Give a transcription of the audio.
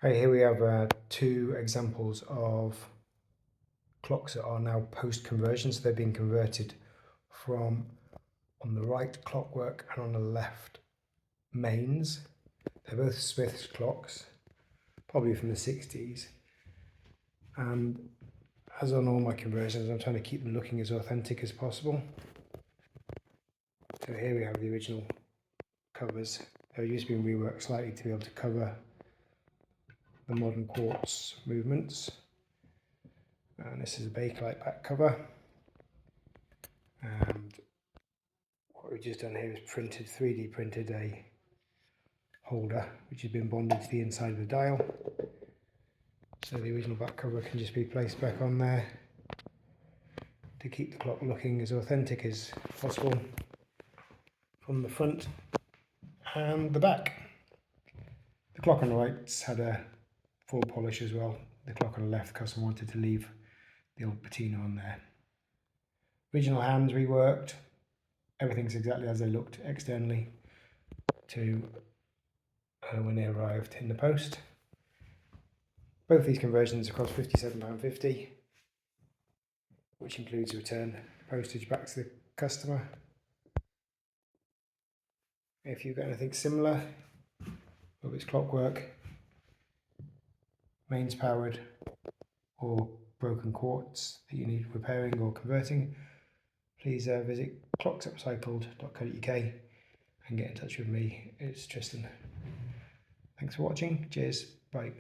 Okay, here we have two examples of clocks that are now post-conversion. So they've been converted from, on the right, clockwork, and on the left, mains. They're both Smiths clocks, probably from the 60s. And as on all my conversions, I'm trying to keep them looking as authentic as possible. So here we have the original covers. They've just been reworked slightly to be able to cover the modern quartz movements. And this is a Bakelite back cover. And what we've just done here is 3D printed a holder which has been bonded to the inside of the dial. So the original back cover can just be placed back on there to keep the clock looking as authentic as possible from the front and the back. The clock on the right's had a full polish as well. The clock on the left, the customer wanted to leave the old patina on there. Original hands reworked. Everything's exactly as they looked externally to when they arrived in the post. Both these conversions cost £57.50, which includes return postage back to the customer. If you've got anything similar, whether it's clockwork, mains powered, or broken quartz that you need repairing or converting, please visit clocksupcycled.co.uk and get in touch with me. It's Tristan. Thanks for watching. Cheers. Bye.